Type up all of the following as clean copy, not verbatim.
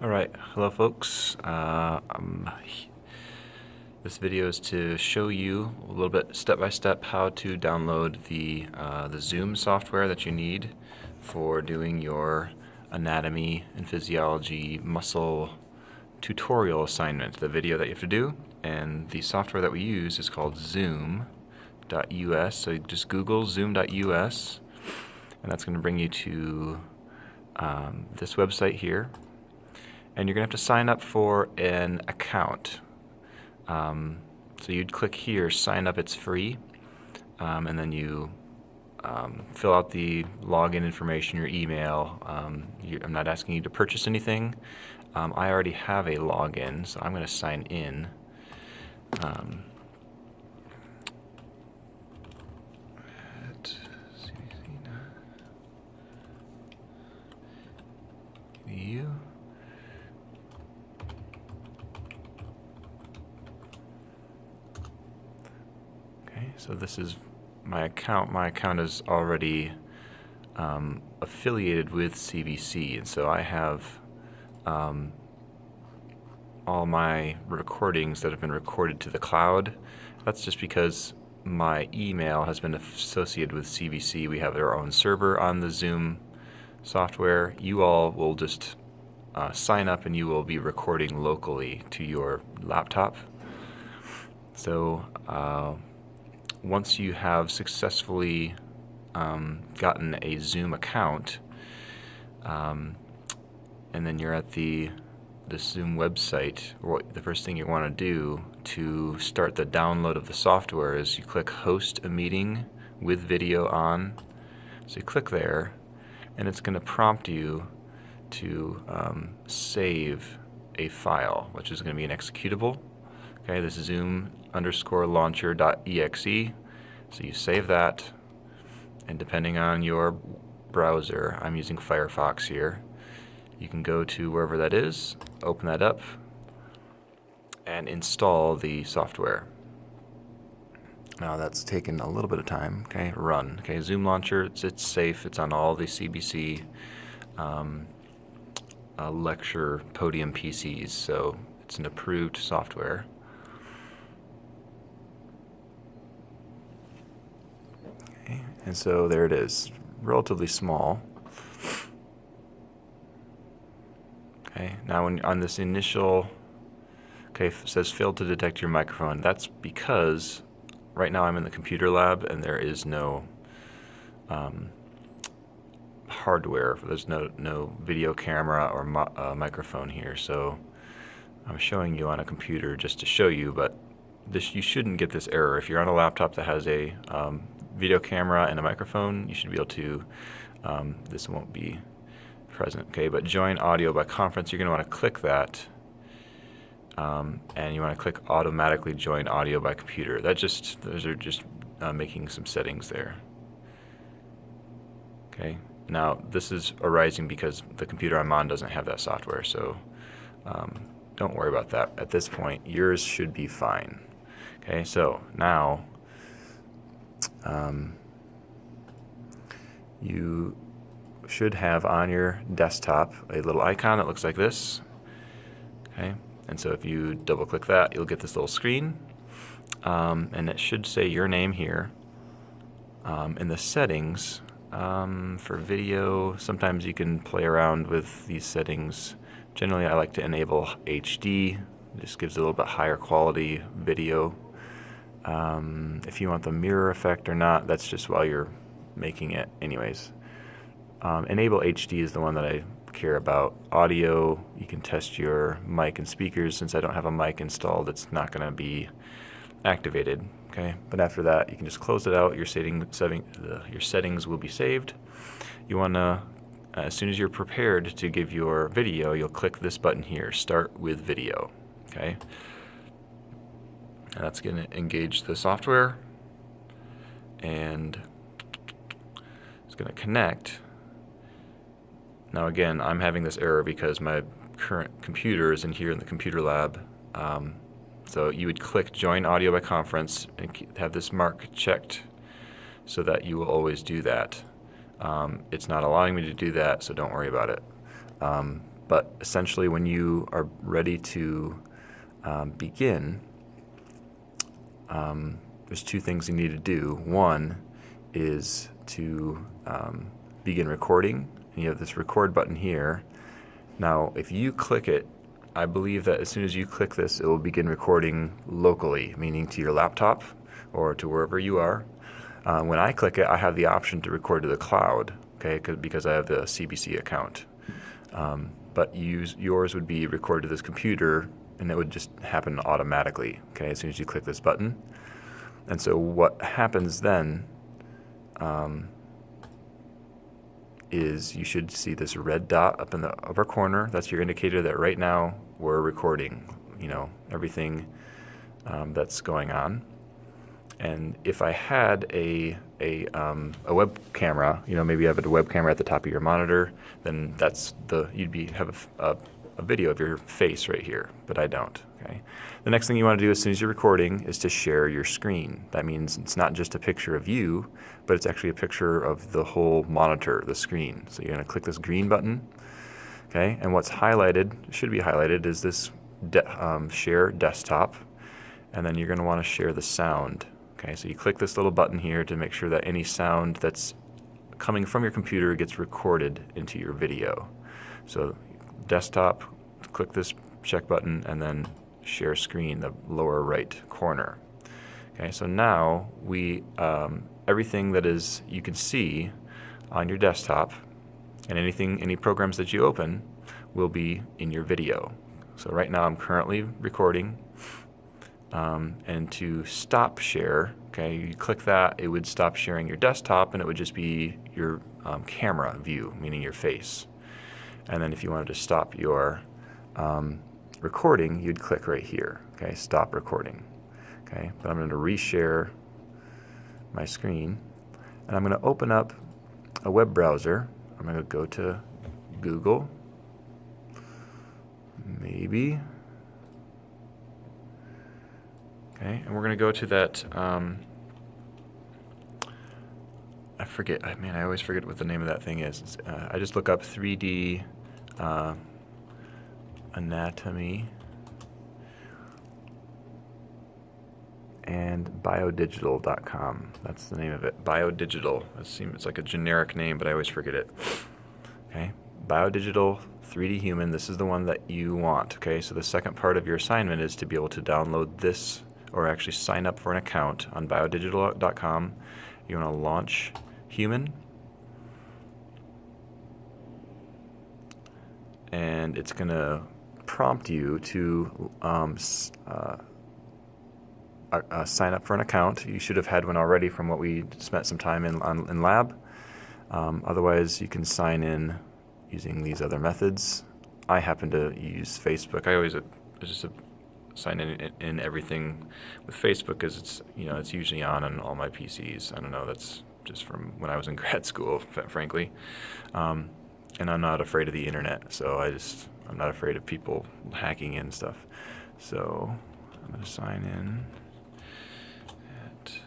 Alright, hello folks. This video is to show you a little bit step-by-step how to download the Zoom software that you need for doing your anatomy and physiology muscle tutorial assignment, the video that you have to do. And the software that we use is called zoom.us, so you just Google zoom.us, and that's going to bring you to this website here. And you're going to have to sign up for an account. So you'd click here, sign up, it's free, and then you fill out the login information, your email. I'm not asking you to purchase anything. I already have a login, so I'm going to sign in. At CBC. So this is my account. My account is already affiliated with CBC, and so I have all my recordings that have been recorded to the cloud. That's just because my email has been associated with CBC. We have our own server on the Zoom software. You all will just sign up and you will be recording locally to your laptop. So once you have successfully gotten a Zoom account, and then you're at the Zoom website, the first thing you want to do to start the download of the software is you click Host a Meeting with Video On. So you click there, and it's going to prompt you to save a file, which is going to be an executable. Okay, this is zoom_launcher.exe. So you save that, and depending on your browser, I'm using Firefox here, you can go to wherever that is, open that up, and install the software. Now that's taken a little bit of time. Okay, run. Okay, Zoom Launcher, it's safe. It's on all the CBC lecture podium PCs, so it's an approved software. Okay, and so there it is, relatively small. Okay, now on this initial, it says failed to detect your microphone. That's because right now I'm in the computer lab and there is no hardware. There's no video camera or microphone here. So I'm showing you on a computer just to show you, but you shouldn't get this error. If you're on a laptop that has a video camera and a microphone, you should be able to, this won't be present. Okay, but join audio by conference, you're going to want to click that, and you want to click automatically join audio by computer. Those are just making some settings there. Okay, now this is arising because the computer I'm on doesn't have that software, so don't worry about that. At this point, yours should be fine. Okay, so now you should have on your desktop a little icon that looks like this. Okay, and so if you double click that, you'll get this little screen, and it should say your name here. In the settings for video, sometimes you can play around with these settings. Generally I like to enable HD. It just gives a little bit higher quality video. If you want the mirror effect or not, that's just while you're making it. Anyways, enable HD is the one that I care about. Audio, you can test your mic and speakers. Since I don't have a mic installed, it's not going to be activated. Okay, but after that, you can just close it out. Your settings will be saved. You want to, as soon as you're prepared to give your video, you'll click this button here, Start with Video. Okay, and that's going to engage the software, and it's going to connect. Now again, I'm having this error because my current computer is in here in the computer lab. So you would click Join Audio by Conference and have this mark checked so that you will always do that. It's not allowing me to do that, so don't worry about it. But essentially, when you are ready to begin, there's two things you need to do. One is to begin recording. And you have this record button here. Now, if you click it, I believe that as soon as you click this, it will begin recording locally, meaning to your laptop or to wherever you are. When I click it, I have the option to record to the cloud, okay, because I have the CBC account. But yours would be recorded to this computer, and it would just happen automatically, okay, as soon as you click this button. And so what happens then is you should see this red dot up in the upper corner. That's your indicator that right now we're recording, everything that's going on. And if I had a web camera, maybe you have a web camera at the top of your monitor, then you'd have a video of your face right here, but I don't. Okay. The next thing you want to do as soon as you're recording is to share your screen. That means it's not just a picture of you, but it's actually a picture of the whole monitor, the screen. So you're going to click this green button, okay? And what's highlighted, should be highlighted, is this share desktop, and then you're going to want to share the sound. Okay, so you click this little button here to make sure that any sound that's coming from your computer gets recorded into your video. So desktop, click this check button, and then share screen, the lower right corner. Okay, so now everything that is you can see on your desktop and any programs that you open will be in your video. So right now I'm currently recording. And to stop share, okay, you click that, it would stop sharing your desktop, and it would just be your camera view, meaning your face. And then if you wanted to stop your recording, you'd click right here, okay, stop recording. Okay, but I'm going to reshare my screen, and I'm going to open up a web browser. I'm going to go to Google, maybe. Okay, and we're going to go to that, I forget, I always forget what the name of that thing is. I just look up 3D anatomy and BioDigital.com. That's the name of it, BioDigital. It's like a generic name, but I always forget it. Okay, BioDigital 3D Human, this is the one that you want. Okay, so the second part of your assignment is to be able to download this, or actually sign up for an account on biodigital.com. You want to launch Human, and it's going to prompt you to sign up for an account. You should have had one already from what we spent some time in lab. Otherwise, you can sign in using these other methods. I happen to use Facebook. I always just sign in everything with Facebook because it's usually on all my PCs. I don't know, that's just from when I was in grad school, frankly. And I'm not afraid of the internet, so I'm not afraid of people hacking in stuff. So I'm going to sign in at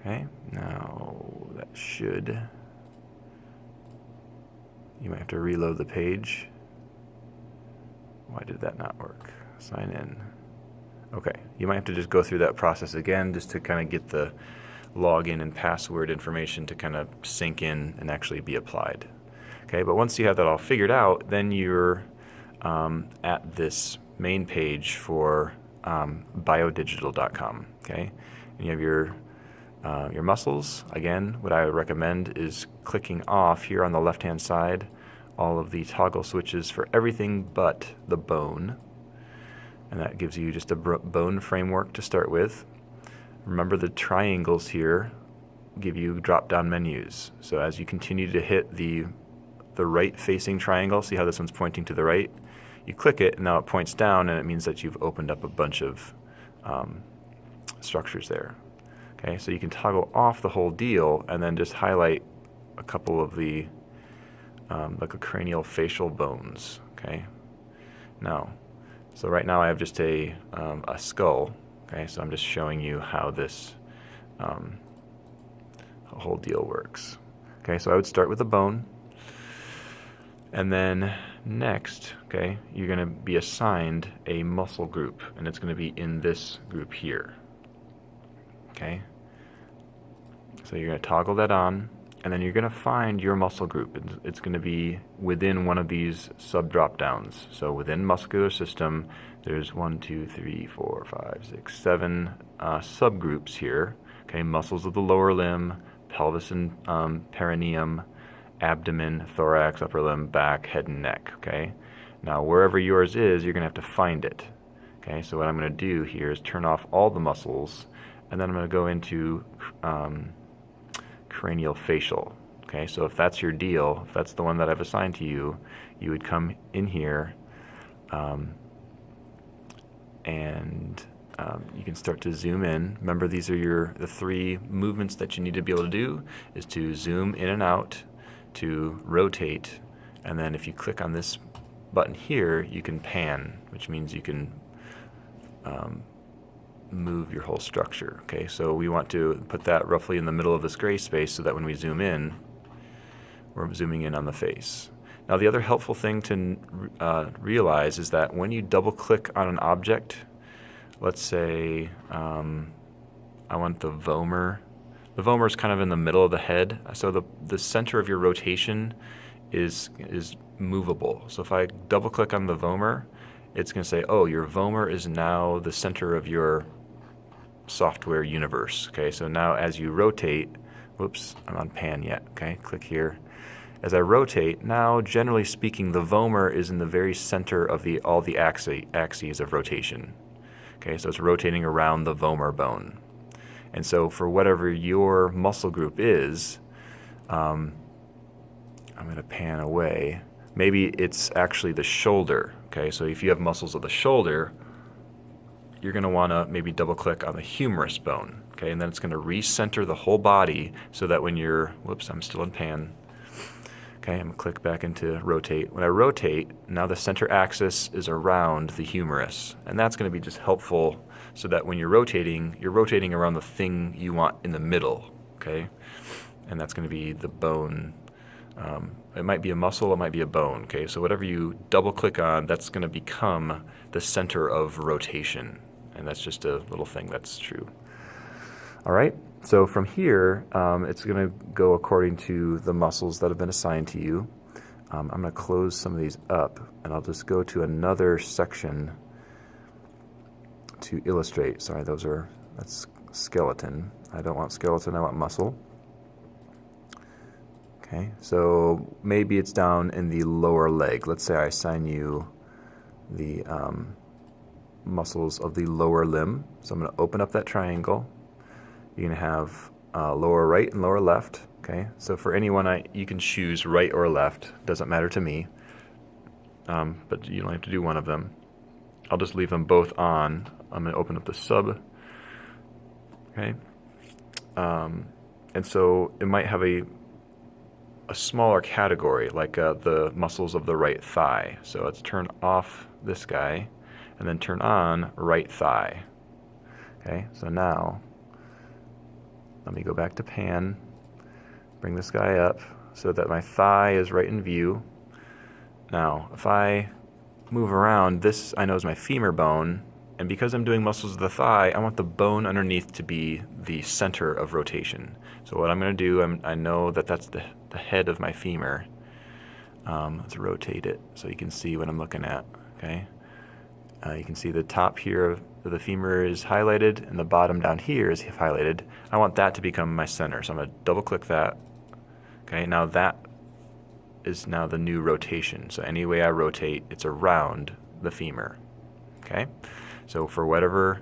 Okay, now that should, you might have to reload the page. Why did that not work? Sign in. Okay, you might have to just go through that process again just to kind of get the login and password information to kind of sink in and actually be applied. Okay, but once you have that all figured out, then you're at this main page for biodigital.com. Okay, and you have your muscles. Again, what I would recommend is clicking off here on the left-hand side all of the toggle switches for everything but the bone. And that gives you just a bone framework to start with. Remember, the triangles here give you drop-down menus. So as you continue to hit the right-facing triangle, see how this one's pointing to the right? You click it, and now it points down, and it means that you've opened up a bunch of structures there. Okay, so you can toggle off the whole deal and then just highlight a couple of the like a cranial facial bones. Okay, now, so right now I have just a skull. Okay, so I'm just showing you how this whole deal works. Okay, so I would start with a bone, and then next, okay, you're going to be assigned a muscle group, and it's going to be in this group here. Okay, so you're going to toggle that on, and then you're going to find your muscle group. It's going to be within one of these sub drop downs. So within muscular system, there's 1, 2, 3, 4, 5, 6, 7 subgroups here. Okay, muscles of the lower limb, pelvis and perineum, abdomen, thorax, upper limb, back, head and neck. Okay, now wherever yours is, you're going to have to find it. Okay, so what I'm going to do here is turn off all the muscles, and then I'm going to go into cranial facial. Okay, so if that's your deal, if that's the one that I've assigned to you, you would come in here and you can start to zoom in. Remember, these are the 3 movements that you need to be able to do, is to zoom in and out, to rotate, and then if you click on this button here, you can pan, which means you can move your whole structure. Okay, so we want to put that roughly in the middle of this gray space so that when we zoom in, we're zooming in on the face. Now the other helpful thing to realize is that when you double click on an object, let's say I want the vomer. The vomer is kind of in the middle of the head, so the center of your rotation is movable. So if I double click on the vomer, it's going to say, oh, your vomer is now the center of your software universe. Okay, so now as you rotate, whoops, I'm on pan yet. Okay, click here. As I rotate, now generally speaking, the vomer is in the very center of all the axes of rotation. Okay, so it's rotating around the vomer bone. And so for whatever your muscle group is, I'm going to pan away. Maybe it's actually the shoulder. Okay, so if you have muscles of the shoulder, you're going to want to maybe double click on the humerus bone. Okay, and then it's going to recenter the whole body so that when you're, whoops, I'm still in pan. Okay, I'm going to click back into rotate. When I rotate, now the center axis is around the humerus. And that's going to be just helpful so that when you're rotating around the thing you want in the middle. Okay, and that's going to be the bone. It might be a muscle, it might be a bone. Okay, so whatever you double click on, that's going to become the center of rotation. And that's just a little thing that's true. All right, so from here, it's going to go according to the muscles that have been assigned to you. I'm going to close some of these up, and I'll just go to another section to illustrate. Sorry, that's skeleton. I don't want skeleton, I want muscle. Okay, so maybe it's down in the lower leg. Let's say I assign you the muscles of the lower limb. So I'm going to open up that triangle. You're going to have lower right and lower left. Okay, so for anyone, you can choose right or left. Doesn't matter to me, but you only have to do one of them. I'll just leave them both on. I'm going to open up the sub. Okay, and so it might have a smaller category, like the muscles of the right thigh. So let's turn off this guy and then turn on right thigh. Okay, so now let me go back to pan, bring this guy up so that my thigh is right in view. Now, if I move around, this I know is my femur bone, and because I'm doing muscles of the thigh, I want the bone underneath to be the center of rotation. So what I'm going to do, I know that that's the head of my femur. Let's rotate it so you can see what I'm looking at. Okay, you can see the top here of the femur is highlighted, and the bottom down here is highlighted. I want that to become my center, so I'm going to double click that. Okay, now that is now the new rotation. So any way I rotate, it's around the femur. Okay, so for whatever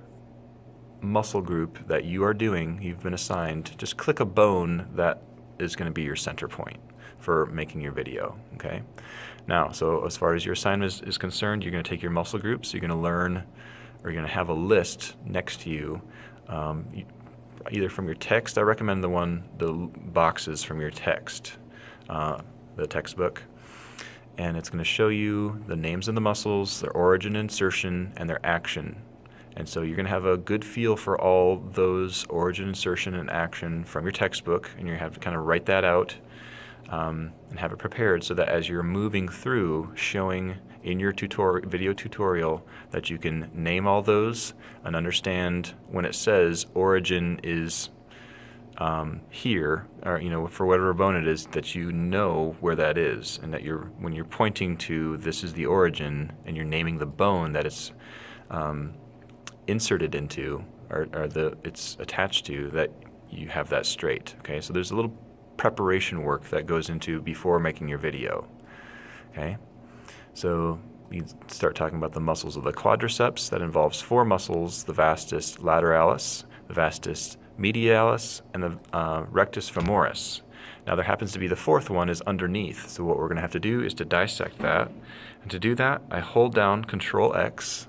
muscle group that you are doing, you've been assigned, just click a bone that is going to be your center point for making your video. Okay, now, so as far as your assignment is concerned, you're going to take your muscle groups, you're going to learn, or you're going to have a list next to you. either from your text. I recommend the boxes from your text, the textbook. And it's going to show you the names of the muscles, their origin, insertion, and their action. And so you're going to have a good feel for all those origin, insertion, and action from your textbook, and you have to kind of write that out and have it prepared so that as you're moving through showing in your video tutorial that you can name all those and understand when it says origin is here, or for whatever bone it is, that you know where that is, and that when you're pointing to this is the origin and you're naming the bone that it's inserted into or it's attached to, that you have that straight. Okay, so there's a little preparation work that goes into before making your video. Okay, so you start talking about the muscles of the quadriceps. That involves 4 muscles: the vastus lateralis, the vastus medialis, and the rectus femoris. Now there happens to be the 4th one is underneath, so what we're going to have to do is to dissect that. And to do that, I hold down Control X,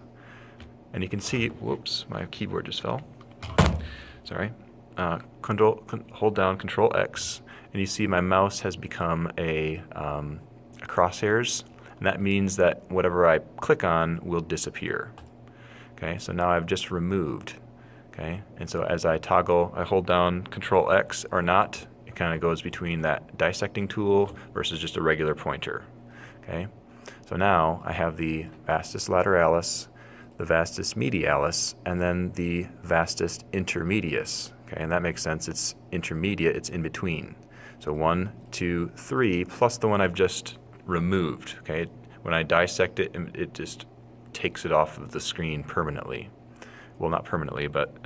and you can see, whoops, my keyboard just fell. Sorry. Hold down Control X, and you see my mouse has become a crosshairs, and that means that whatever I click on will disappear. Okay, so now I've just removed. Okay, and so as I hold down Control X or not, it kind of goes between that dissecting tool versus just a regular pointer. Okay, so now I have the vastus lateralis, the vastus medialis, and then the vastus intermedius. Okay, and that makes sense. It's intermediate, it's in between. So 1, 2, 3, plus the one I've just removed. Okay, when I dissect it, it just takes it off of the screen permanently. Well, not permanently, but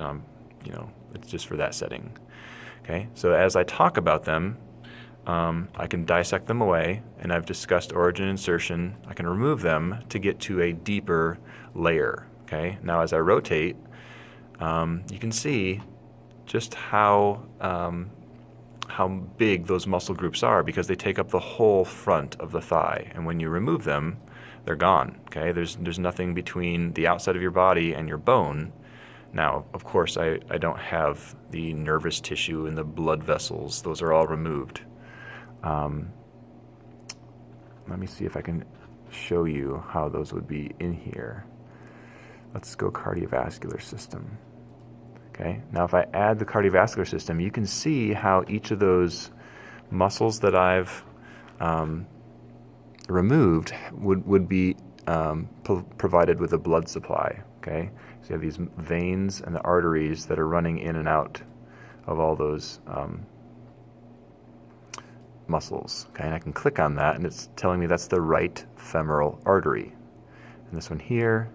it's just for that setting. Okay, so as I talk about them, I can dissect them away, and I've discussed origin, insertion. I can remove them to get to a deeper layer. Okay, now as I rotate, you can see just how big those muscle groups are, because they take up the whole front of the thigh, and when you remove them, they're gone. Okay, there's nothing between the outside of your body and your bone. Now, of course, I don't have the nervous tissue and the blood vessels. Those are all removed. Let me see if I can show you how those would be in here. Let's go cardiovascular system. Okay, now if I add the cardiovascular system, you can see how each of those muscles that I've removed would be provided with a blood supply. Okay, so you have these veins and the arteries that are running in and out of all those muscles. Okay, and I can click on that, and it's telling me that's the right femoral artery. And this one here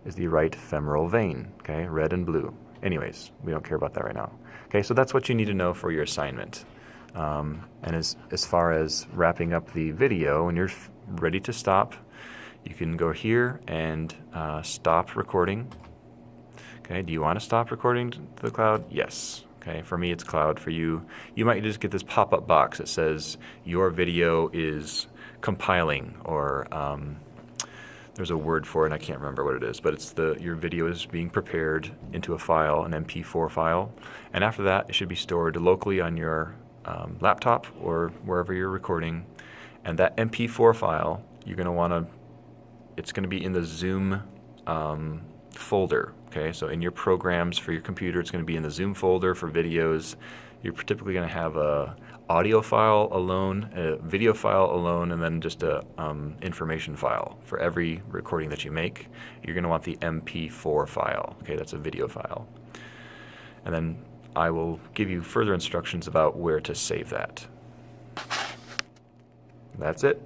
is the right femoral vein. Okay, red and blue. Anyways, we don't care about that right now. Okay, so that's what you need to know for your assignment. And as far as wrapping up the video, when you're ready to stop, you can go here and stop recording. Okay, do you want to stop recording to the cloud? Yes. Okay, for me it's cloud. For you, you might just get this pop-up box that says your video is compiling, or there's a word for it and I can't remember what it is, but it's your video is being prepared into a file, an MP4 file, and after that it should be stored locally on your laptop or wherever you're recording. And that MP4 file, it's going to be in the Zoom folder. Okay, so in your programs for your computer, it's going to be in the Zoom folder for videos. You're typically going to have a audio file alone, a video file alone, and then just a information file for every recording that you make. You're going to want the MP4 file. Okay, that's a video file. And then I will give you further instructions about where to save that. That's it.